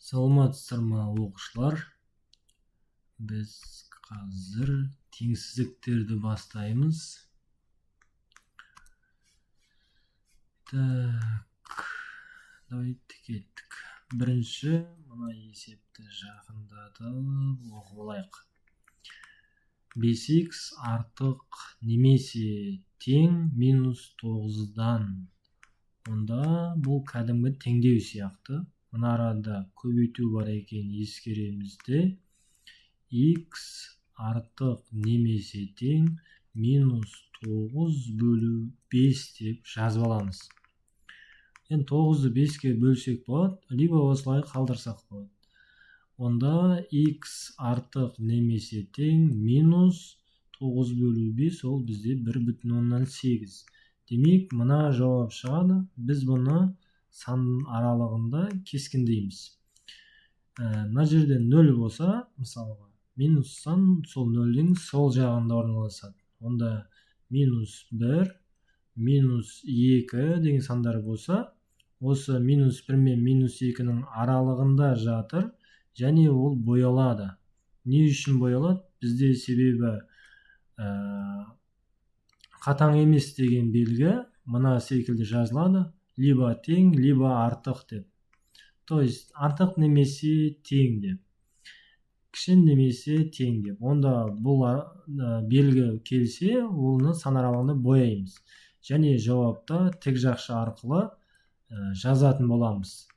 Саламатсыздар ма оқушылар? Біз қазір теңсіздіктерді бастаймыз. Так, давайте кеттік. Бірінші мына есепті жақындатып оқып алайық. 5х артық немесе тең минус 9-дан. Онда бұл кәдімгі теңдеу сияқты. Мына арада көбейту бар екен ескереміз де. X артық немесе тең минус 9 бөлу 5 деп жазып аламыз. Енді 9-ды 5-ке бөлсек болады, либо осылай қалдырсақ болады. Онда x артық немесе тең минус 9 бөлу 5, ол бізде 1,8. Демек, мына жауап шығады. Біз бұны сан аралығында кескіндейміз. Мына жерде 0 болса, мысалға, минус сан сол 0-дің сол жағында орналасады. Онда минус 1, минус 2 деген сандар болса, осы минус 1 мен минус 2-ның аралығында жатыр, және ол боялады. Не үшін боялады? Бізде себебі қатаң емес деген белгі мына секілді жазылады. Либо тең, либо артық деп. То есть, артық немесе тең деп. Кіші немесе тең деп. Онда бұл белгі келсе, оны сан аралығында бояймыз. Және жауапта тік жақша арқылы жазатын боламыз.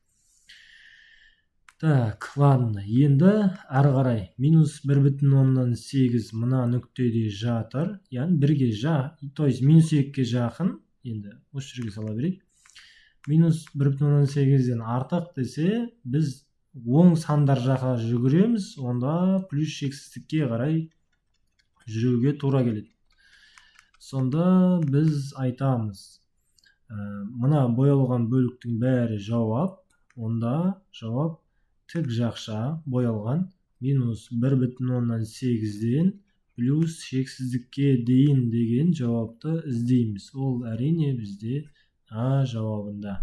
Так, ладно. Енді әрі қарай минус 1,8 мына нүктеде жатыр. Яғни бірге то есть минус 2-ге жақын. Енді осы жерге сала берейік. Минус 1,8-ден артық десе, біз оң сандар жаққа жүгіреміз, онда плюс шексіздікке қарай жүруге тура келеді. Сонда біз айтамыз, мына боялған бөліктің бәрі жауап, онда жауап тік жақша боялған минус 1,8-ден плюс шексіздікке дейін деген жауапты іздейміз. Ол әрине бізде А жауабында.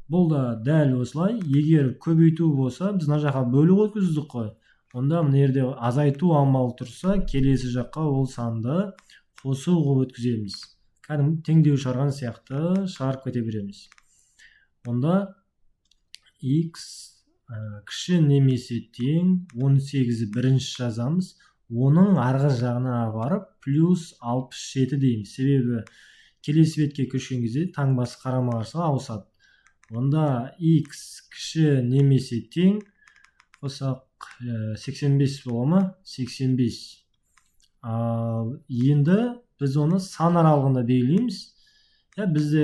Бұл да дәл осылай. Егер көбейту болса, біз мына жаққа бөлу өткіздік қой. Онда мына жерде азайту амалы тұрса, келесі жаққа ол санды қосу қылып өткіземіз. Кәдімгі теңдеу шығарған сияқты шығарып кете береміз. Онда x кіші немесе тең 18-ді бірінші жазамыз. Оның арғы жағына барып плюс 67 дейміз. Себебі келесі бетке көшкен кезде таңбасы қарама-қарсы ауысады. Онда x кіші немесе тең қосақ 85 бола ма? 85. Ал енді біз оны сан аралығында белгілейміз. Бізде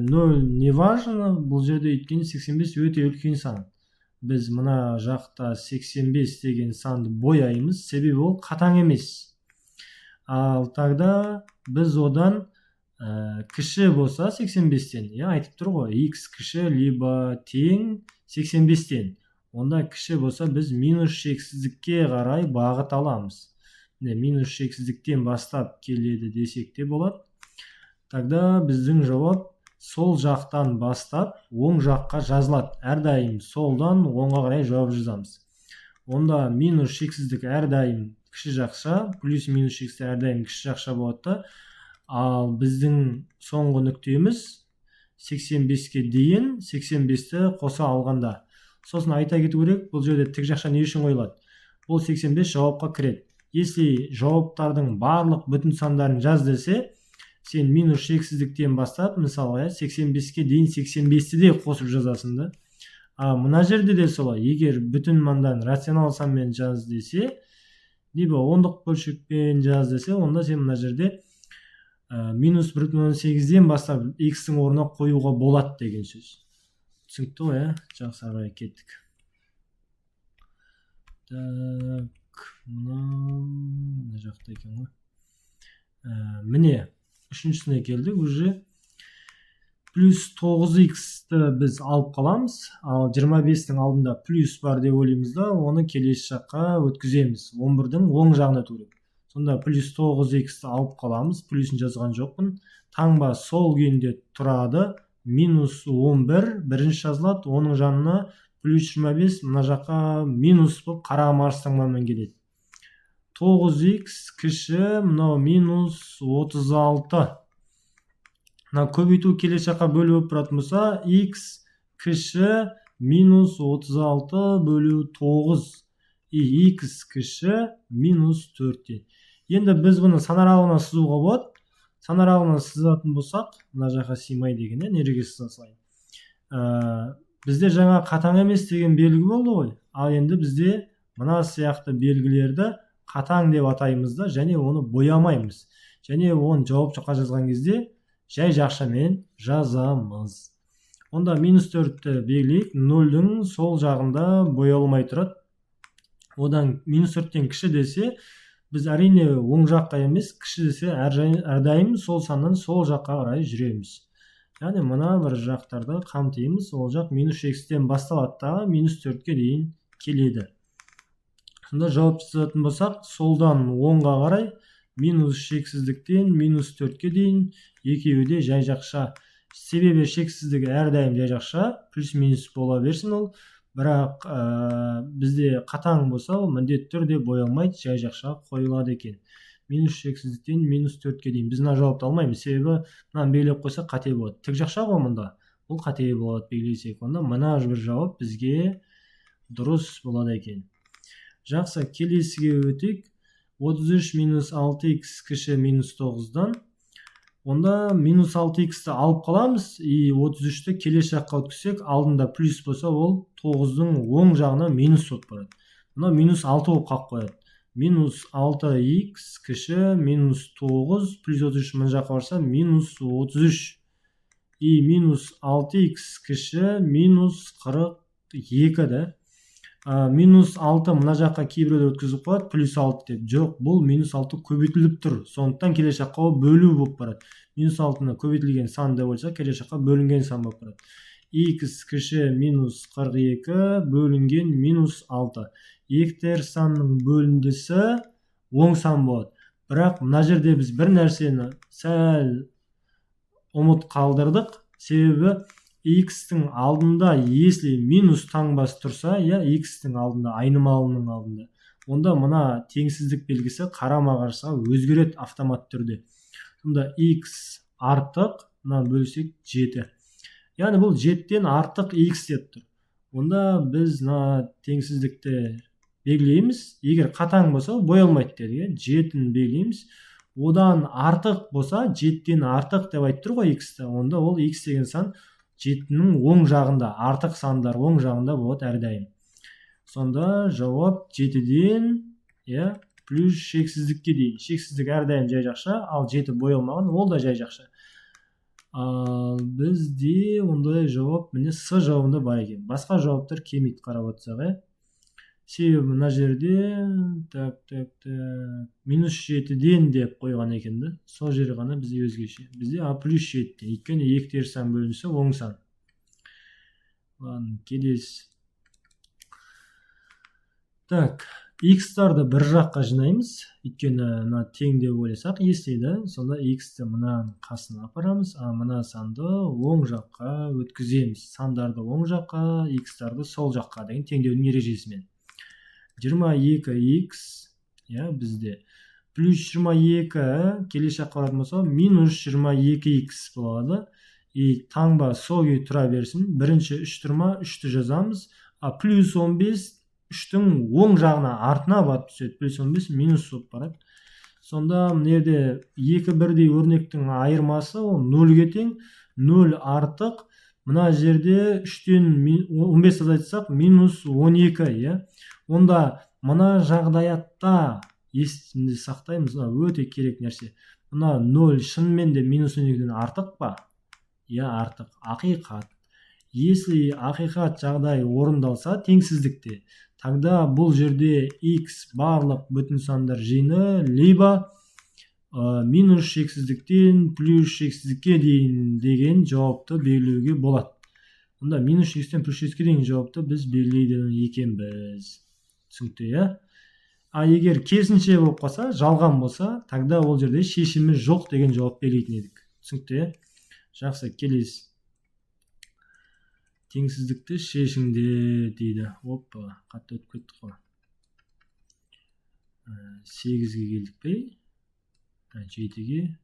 0 не важно, бұл жерде өйткені 85 өте үлкен сан. Біз мына жақта 85 деген санды бояймыз, себебі ол қатаң емес. Ал тағда біз одан кіші болса 85-тен, айтып тұр ғой, x кіші либо тең 85-тен. Онда кіші болса біз минус шексіздікке қарай бағыт аламыз. Минус шексіздіктен бастап келеді десек те болады. Тағда біздің жауап сол жақтан бастап оң жаққа жазылады. Әрдайым солдан оңға қарай жауап жазамыз. Онда минус шексіздік әрдайым кіші жақша, плюс минус шексіздік әрдайым кіші жақша болады. Ал біздің соңғы нүктеміз 85-ке дейін 85-ті қоса алғанда. Сосын айта кету керек, бұл жерде тік жақша не үшін қойылады? Бұл 85 жауапқа кіреді. Если жауаптардың барлық бүтін сандарын жаз десе, сен минус шексіздіктен бастап, мысалы 85-ке дейін 85-ті де қосып жазасың. Мына жерде де солай. Егер бүтін мандан рационал санмен жаз десе, либо ондық бөлшекпен жаз десе, онда сен мына жерде минус 1,8-ден бастап x-тің орнына қоюға болады деген сөз. Түсінікті ғой, жақсы арай кеттік. Так, мына жақта екен ғой. Міне, үшіншісіне келдік, уже плюс 9x-ті біз алып қаламыз, ал 25-тің алдында плюс бар деп ойлаймыз да, оны келесі жаққа өткіземіз. 11-дің оң жағына турып. Сонда плюс 9x-ті алып қаламыз, плюсын жазған жоқпын. Таңба сол күйінде тұрады, минус 11 бірінші жазылады, оның жанына плюс 25 мына жаққа минус болып қарама қарсы таңбамен келеді. 9x кіші мынау минус 36. Мына көбейту келесі жаққа бөлу болып тұратын болса, x кіші минус 36 бөлу 9. X кіші минус 4. Енді біз бұны санаралығына сызуға болады. Санаралығына сызатын болсақ, мына жаққа сыймайды екен, нереге сызасайын. Бізде жаңа қатаң емес деген белгі болды ғой. Ал енді бізде мына сияқты белгілерді қатаң деп атаймыз да, және оны боямаймыз. Және оны жауап жаққа жазған кезде жай жақшамен жазамыз. Онда минус 4-ті белгілейік, 0-дің сол жағында боялмай тұрады. Одан минус 4-тен кіші десе, біз әрине оң жаққа емес, кіші десе әрдайым сол саннан сол жаққа қарай жүреміз. Яғни мына бір жақтарды қамтимыз, ол жақ минус x-тен басталады да минус 4-ке дейін келеді. Сонда жауап жазатын болсақ, солдан оңға қарай минус шексіздіктен минус 4-ке дейін екеуі де жай жақша. Себебі шексіздігі әрдайым жай жақша, плюс-минус бола берсін ол. Бірақ бізде қатаң болса, ол міндетті түрде боялмайды, жай жақша қойылады екен. Минус шексіздіктен минус 4-ке дейін. Біз мына жауапты алмаймыз, себебі мынаны белгілеп қойса қате болады. Тік жақша ғой мұнда. Бұл қате болады белгілесек. Онда мына бір жауап бізге дұрыс болады екен. Жақсы, келесіге өтейік. 33 минус 6x кіші минус 9-дан. Онда минус 6x-ті алып қаламыз, 33-ті келесі жаққа өткізсек, алдында плюс болса, ол 9-дің оң жағына минус болып барады. Мына минус 6 болып қалып қояды. Минус 6x кіші минус 9 плюс 33 мына жаққа барса минус 33. Минус 6x кіші минус 42 да. Минус 6 мына жаққа кейбіреулер өткізіп қояды, плюс 6 деп. Жоқ, бұл минус 6 көбейтіліп тұр. Сондықтан келесі жаққа бөлу болып барады. Минус 6-ны көбейтілген сан деп болса, келесі жаққа бөлінген сан болып барады. X кіші минус 42 бөлінген минус 6. Ектер санның бөліндісі оң сан болады. Бірақ мына жерде біз бір нәрсені сәл ұмыт қалдырдық. Себебі x-тің алдында, если минус таңбасы тұрса, x-тің алдында, айнымалының алдында, онда мына теңсіздік белгісі қарама қарсыға өзгереді автомат түрде. Сонда x артық, мына бөлсек 7. Яғни бұл 7-тен артық x деп тұр. Онда біз мына теңсіздікті белгілейміз. Егер қатаң болса, боялмайды деді. 7-ні белгілейміз. Одан артық болса, 7-тен артық деп айтып тұр ғой x-ті. Онда ол x деген сан 7-нің оң жағында, артық сандар оң жағында болады әрдайым. Сонда жауап 7-ден плюс шексіздікке дейін. Шексіздік әрдайым жай жақша, ал 7 боялмаған, ол да жай жақша. Ал бізде ондай жауап міне С жауабында бар екен. Басқа жауаптар келмейді қарап отырсақ. Себебі мына жерде минус 7-ден деп қойған екен да. Сол жері ғана бізде өзгеше. Бізде плюс 7-ден. Өйткені ектер сан бөлінсе оң сан. Келесі. X-тарды бір жаққа жинаймыз. Өйткені мына тең деп ойласақ естейді. Сонда X-ті мынаның қасына апарамыз, а мына санды оң жаққа өткіземіз. Сандарды оң жаққа, X-тарды сол жаққа деген теңдеудің ережесімен. 22x бізде плюс 22 келесі жаққа баратын болса минус 22x болады. Таңба сол күйі тұра берсін. Бірінші 3 тұрма, 3-ті жазамыз. Плюс 15 3-тің оң жағына артына барып түседі. Плюс 15 минус болып барады. Сонда мынерде 2 бірдей өрнектің айырмасы 0-ге тең. 0 артық. Мына жерде 3-тен 15 азайтсақ минус 12. Онда мына жағдаятта есімде сақтаймыз, өте керек нәрсе. Мына 0 шынымен де минус 12-ден артық па? Артық. Ақиқат. Если ақиқат жағдай орындалса теңсіздікте, тогда бұл жерде x барлық бүтін сандар жиыны либо минус шексіздіктен плюс шексіздікке дейін деген жауапты белгілеуге болады. Онда минус шексіздіктен плюс шексіздікке дейін жауапты біз белгілейді екенбіз. Түсінікті, егер керісінше болып қалса, жалған болса, тогда ол жерде шешімі жоқ деген жауап белгілейтін едік. Түсінікті, жақсы, келесі. теңсіздікті шешіңдер дейді. Опа, қатты өтіп кеттік қой. 8-ге келдік пе? 7-ге.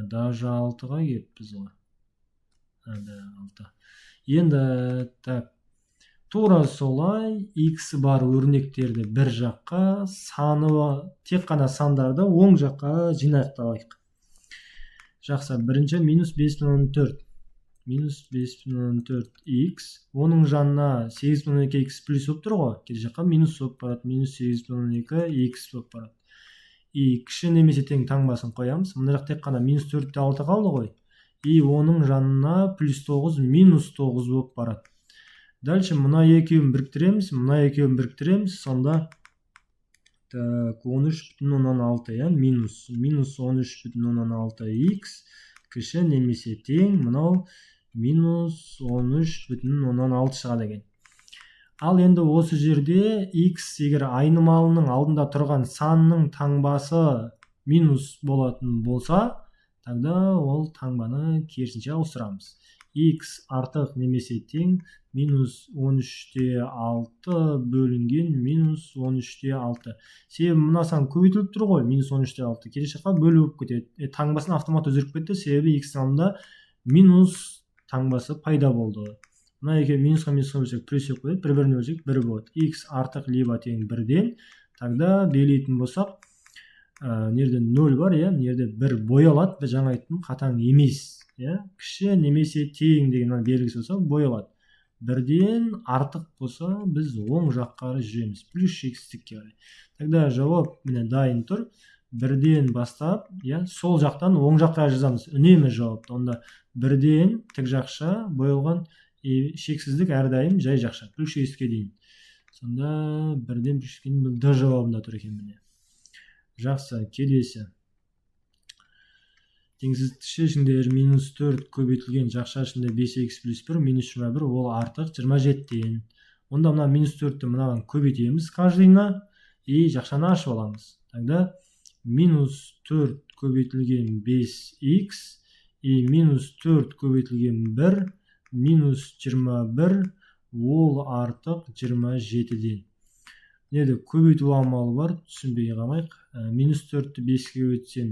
Даже 6-ға кетіппіз ғой. 6. Енді так, тура солай x бар өрнектерді бір жаққа, саны тек қана сандарды оң жаққа жинақталайық. Жақсы, бірінші минус 5014. Минус 5014x. Оның жанына 8012x плюс болып тұр ғой. Келе жаққа минус болып барады. Минус 8012x болып барады. И кіші немесе тең таңбасын қоямыз. Мына жақ тек қана минус 4-те 6 қалды ғой. И оның жанына плюс 9 минус 9 болып барады. Дальше мына екеуін біріктіреміз. Сонда 13,16, минус 13,16x кіші немесе тең мынау минус 13,16 шығады екен. Ал енді осы жерде x егер айнымалының алдында тұрған санның таңбасы минус болатын болса, тогда ол таңбаны керісінше ауыстырамыз. x артық немесе тең минус 13,6 бөлінген минус 13,6. Себебі мына сан көбейтіліп тұр ғой, минус 13,6. Келе жаққа бөлу болып кетеді. Таңбасын автомат өзгеріп кетті, себебі x алдында минус таңбасы пайда болды. Мына екеуі минусқа бөлсек плюс болып кетеді, бір-біріне бөлсек 1 болады. x артық либо тең 1-ден, тогда белейтін болсақ, нерде 0 бар, нерде 1 боялады, біз жаңа айттым, қатаң емес. Кіші немесе тең деген белгісі болса боялады. 1-ден артық болса біз оң жаққа жүреміз, плюс шексіздікке қарай. Тогда жауап міне дайын тұр. 1-ден бастап, сол жақтан оң жаққа жазамыз. Үнемі жауапты. Онда 1-ден тік жақша боялған шексіздік әрдайым жай жақша, плюс шексіздікке дейін. Сонда 1-ден плюс шексіздікке дейін д жауабында тұр екен міне. Жақсы, келесі. Теңсіздікті шешіңдер. Минус 4 көбейтілген жақша ішінде 5x плюс 1 минус 21, ол артық 27-ден. Онда мына минус 4-ті мынаған көбейтеміз каждыйына и жақшаны ашып аламыз. Тогда минус 4 көбейтілген 5x и минус 4 көбейтілген 1 минус 21, ол артық 27-ден. Неде көбейту амалы бар, түсінбей қалмайық. Минус 4-ті 5-ге өтсем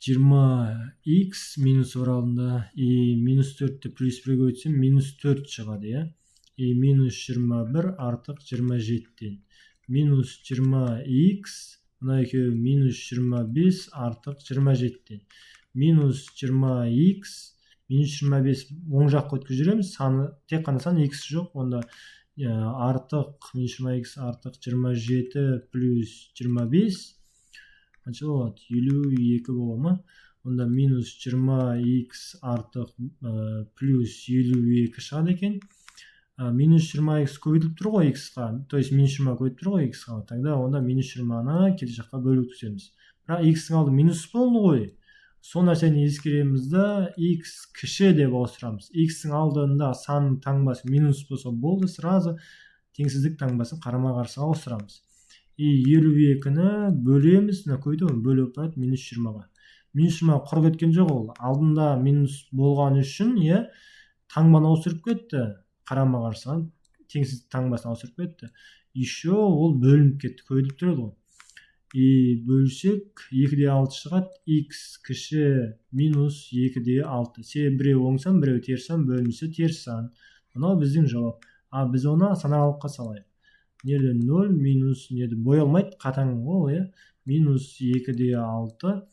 20x минус бар алдында, и минус 4-ті плюс 1-ге өтсем минус 4 шығады, и минус 21 артық 27-ден. Минус 20x, мына екеуі минус 25 артық 27-ден. Минус 20x, минус 25 оң жаққа өткізіп жүреміз, тек қана сан x жоқ, онда артық минус 20x артық 27 плюс 25 қанша болады? 52 бола ма? Онда минус 20x артық плюс 52 шығады екен. Минус 20x көбейтіліп тұр ғой x-қа, то есть минус 20 көбейтіп тұр ғой x-қа, тогда онда минус 20-ны келе жаққа бөліп өткіземіз. Бірақ x-ің алды минус болды ғой. Сол нәрсені ескереміз да, x кіші деп ауыстырамыз. x-ің алдында сан таңбасы минус болса болды, сразу теңсіздік таңбасын қарама-қарсыға ауыстырамыз. И 52-ні бөлеміз, көйді бөліп барады минус 20-ға. Минус 20 құр кеткен жоқ ол. Алдында минус болған үшін, таңбаны ауыстырып кетті. Қарама-қарсыға теңсіздік таңбасын ауыстырып кетті. Еще ол бөлініп кетті, көйдіп тұрады ғой. И бөлсек 2-де 6 шығады, x кіші минус 2-де 6. Себебі біреу оң сан, біреу теріс сан, бөлінісі теріс сан. Мынау біздің жауап. Біз оны санағалыққа салайық. Нерде 0 минус неді боялмайды, қатаң ол, минус 2-де 6.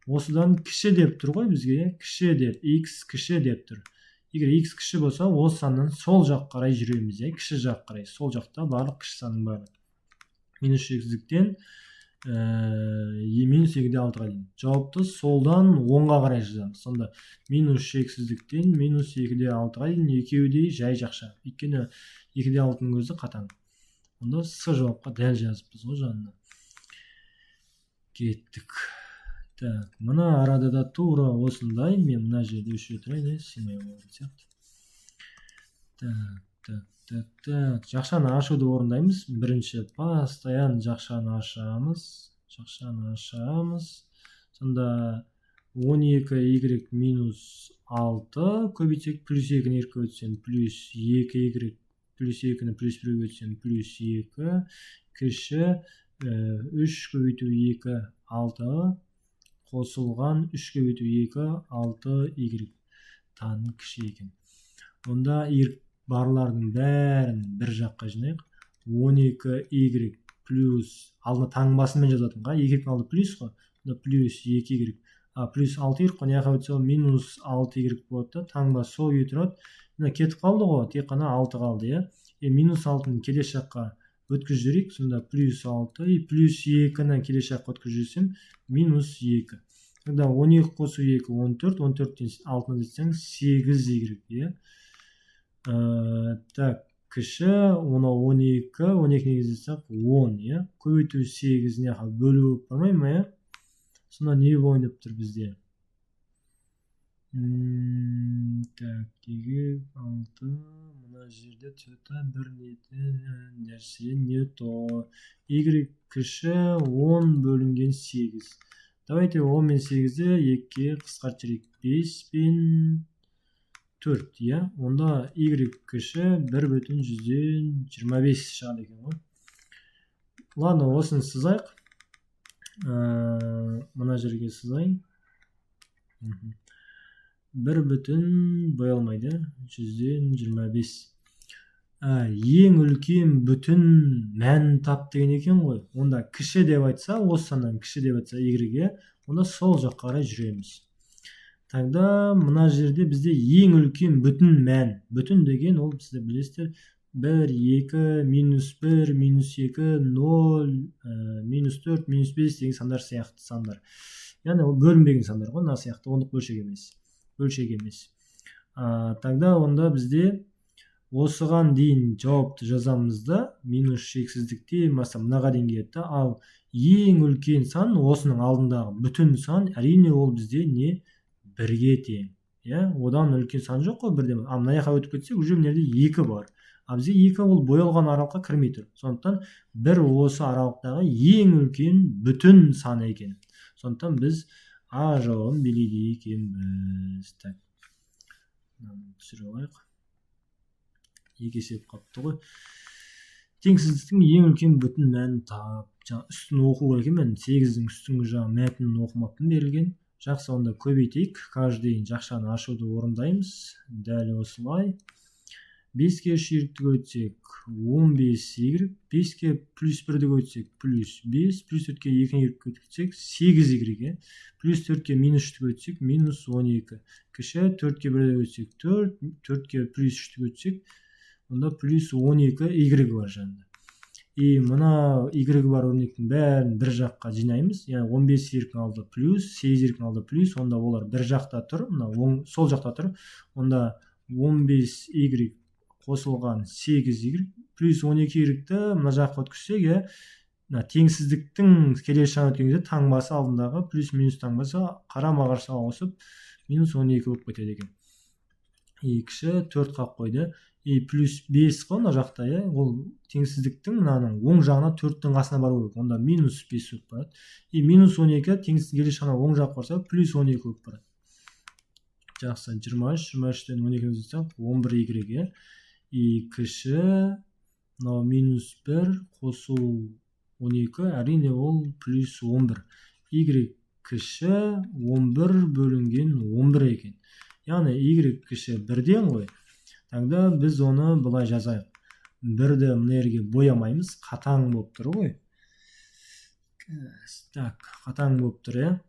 Осыдан кіші деп тұр ғой бізге, кіші деп, x кіші деп тұр. Егер x кіші болса, осы саннан сол жақ қарай жүреміз, кіші жақ қарай. Сол жақта барлық кіші санның барлығы. Минус шексіздіктен минус 2-де 6-ға дейін. Жауапты солдан оңға қарай жазамыз. Сонда минус шексіздіктен минус 2-де 6-ға дейін екеуі де жай жақша. Өйткені 2-де 6-ның өзі қатаң. Онда с жауапқа дәл жазыппыз ғой жанына. Кеттік. Так, мына арада да тура осындай. Мен мына жерде өшіре тұрайын, симай болған сияқты. Так. Жақшаны ашуды орындаймыз. Бірінші постоянно жақшаны ашамыз. Сонда 12y минус 6 көбейтсек, плюс 2-ні 2 көбейтсем, плюс 2y плюс 2-ні плюс 1 көбейтсем, плюс 2 кіші 3 көбейту 2 6 қосылған 3 көбейту 2 6y тан кіші екен. Онда y барлардың бәрін бір жаққа жинайық. 12y плюс алдына таңбасымен жазатын ға, 2-дің алды плюс қой, плюс 2y плюс 6y қой, не қабет сол минус 6y болады, таңба сол үй тұрады. Кетіп қалды ғой, тек қана 6 қалды. Минус 6-ны келесі жаққа өткіз жүрейік, сонда плюс 6, плюс 2-ні келесі жаққа өткіз жүрсем, минус 2. 12 қосу 2 14, 14-тен 6-ны десең 8y. Так, кіші, оны 12, 12-не кездесек 10, көбейту 8-не бөлу бармай ма? Сонда не ойнап тұр бізде? Так, 2, 6, мұна жерде тета бір нәрсе не то. Y кіші 10 бөлінген 8. Давайте 10 мен 8-ді 2 қысқарт жүрейік. 5 пен 4, онда y кіші 1/125 шығады екен ғой. Ладно, осыны сызайық. Мұна жерге сызайын. 1 боялмайды, 125. Ең үлкен бүтін мән тап деген екен ғой. Онда кіші деп айтса, осыдан кіші деп айтса y-ге, онда сол жаққа қарай жүреміз. Тогда мына жерде бізде ең үлкен бүтін мән. Бүтін деген ол бізде білесіздер 1, 2, минус 1, минус 2, 0, минус 4, минус 5 деген сандар сияқты сандар. Яғни ол бөлінбеген сандар ғой, мына сияқты, ондық бөлшек емес. Тогда онда бізде осыған дейін жауапты жазамызда, минус шексіздікте мынаға дейін келеді. Ал ең үлкен сан, осының алдындағы бүтін сан, әрине ол бізде не? 1-ге тең. Одан үлкен сан жоқ қой, бірден. Мына жаққа өтіп кетсек, уже мынерде 2 бар. Бізде 2 ол боялған аралыққа кірмей тұр. Сондықтан 1 осы аралықтағы ең үлкен бүтін сан екен. Сондықтан біз А жауабын белгілейді екенбіз. Так. Түсіре алайық. 2 есеп қапты ғой. Теңсіздіктің ең үлкен бүтін мәнін тап. Үстін оқу екен, мен 8-дің үстіңгі жағы мәтінін оқымаппын берілген. Жақсы, онда көбейтейік. Каждайын жақшаны ашуды орындаймыз. Дәл осылай. 5-ке шүйірікті көйтсек 15y, 5-ке плюс 1-ді көйтсек плюс 5, плюс 4-ке 2-ні көйтсек 8y, плюс 4-ке минус 3-ті көйтсек минус 12. Кіші 4-ке 1-ді көйтсек 4, 4-ке плюс 3-ті көйтсек, онда плюс 12y бар жанында. Мұна y бар өрнектің бәрін бір жаққа жинаймыз. Яғни 15y алды плюс, 8y алды плюс, онда олар бір жақта тұр, сол жақта тұр. Онда 15y қосылған 8y плюс 12y-ті мұна жаққа өткізсек, теңсіздіктің келесі жағына өткен кезде таңбасы алдындағы плюс минус таңбасы қарама қарсы ауысып минус 12 болып кетеді екен. Кіші 4 қап қойды. Плюс 5 қой мына жақта, ол теңсіздіктің мынаның оң жағына 4-тің қасына бару керек. Онда минус 5 өтіп барады. Минус 12 теңсіздің келесі жағына оң жақ барса плюс 12 өтіп барады. Жақсы, 23, 23-тен 12 өтсек 11y. Кіші минус 1 қосу 12, әрине ол плюс 11. Y кіші 11 бөлінген 11 екен. Яғни y кіші 1-ден ғой. Тогда біз оны бұлай жазайық. 1-ді мұнерге боямаймыз, қатаң болып тұр ғой. Так, қатаң болып тұр,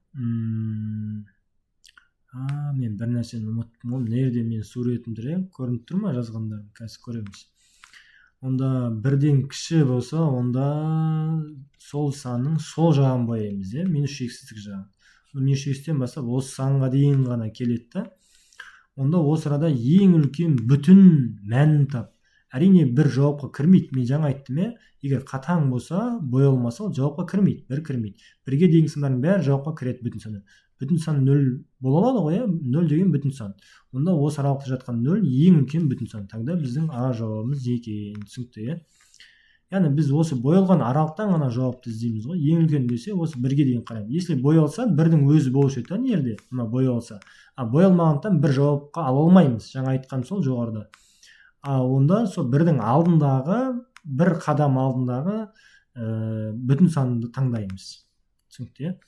мен бір нәрсені ұмыттым, мұнерде мен суретім тұр, көрініп тұр ма жазғандарым, қазір көреміз. Онда 1-ден кіші болса, онда сол санның сол жағын боямыз, минус шексіздік жағын. Минус шексіздіктен бастап осы санға дейін ғана келеді. Онда осы арада ең үлкен бүтін мәнін тап. Әрине бір жауапқа кірмейді. Мен жаңа айттым, егер қатаң болса, боялмаса, жауапқа кірмейді, бір кірмейді. Бірге дейін сандардың бәрі жауапқа кіреді бүтін саны. Бүтін сан 0 бола алады ғой, 0 деген бүтін сан. Онда осы аралықта жатқан 0 ең үлкен бүтін сан. Тогда біздің А жауабымыз екен. Түсінікті, яғни біз осы боялған аралықтан ғана жауапты іздейміз ғой. Ең үлкен десе осы 1-ге дейін қараймыз. Если боялса 1-дің өзі болушы еді не жерде, мына боялса. Боялмағандықтан 1 жауапқа ала алмаймыз. Жаңа айтқам сол жоғарыда. Онда сол 1-дің алдындағы 1 қадам алдындағы бүтін санды таңдаймыз. Түсінікті?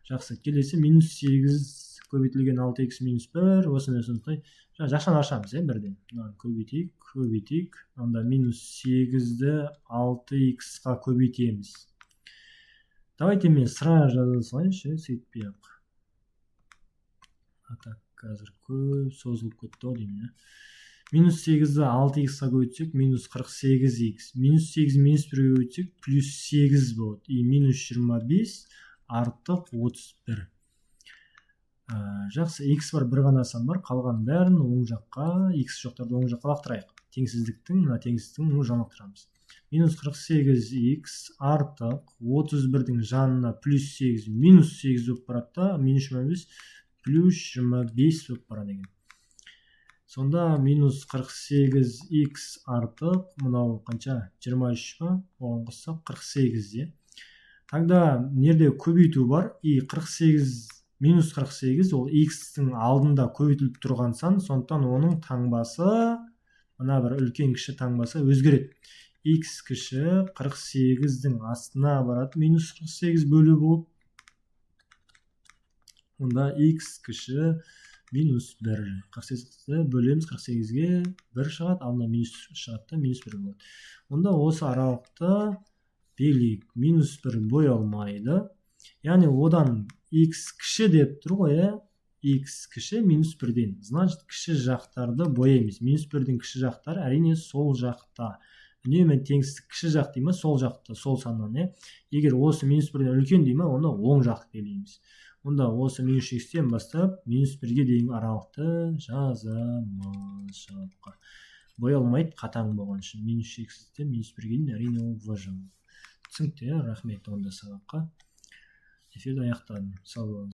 Жақсы. Келесі -8 көбейтілген 6x - 1. Осыны сондай жақшаны ашамыз, 1-ден. Көбейтейік. Онда -8-ді 6x-қа көбейтеміз. Давайте мен сразу жаза салайыншы, сөйтпей-ақ. Так, қазір көп созылып кетті ғой деймін. -8-ді 6x-қа көбейтсек, -48x. -8 -1-ге көбейтсек, +8 болады. И -25 артық 31. Жақсы, x бар, бір ғана сан бар, қалған бәрін оң жаққа, x жоқтарды оң жаққа лақтырайық. Теңсіздіктің оң жағына лақтырамыз. -48x артық 31-дің жанына +8, -8 болып барады да, -25 +25 болып барады екен. Сонда -48x артық, мынау қанша? 23 па? Оған қоссақ 48. Тогда нерде көбейту бар, и -48 ол x-тің алдында көбейтіліп тұрған сан, сондықтан оның таңбасы, мына бір үлкен кіші таңбасы өзгереді. X кіші 48-дің астына барады, -48 бөлу болып. Онда x кіші -1. 48-ді бөлеміз 48-ге 1 шығады, алдына минус шығады да, -1 болады. Онда осы аралықты белгілейік. -1 боялмайды. Яғни одан x кіші деп тұр ғой, x кіші -1-ден. Значит, кіші жақтарды боямыз. -1-дің кіші жақтары әрине сол жақта. Үнемі теңсіздік кіші жақ дейме, сол жақта, сол саннан. Егер осы -1-ден үлкен дейме, оны оң жақты белгілейміз. Онда осы -x-тен бастап -1-ге дейін аралықты жазамыз. Боялмайды, қатаң болған үшін. -x-тен -1-ге дейін әрине ол важен. Түсінікті, рахмет онда сабаққа. Эфирді аяқтадым. Сау болыңыз.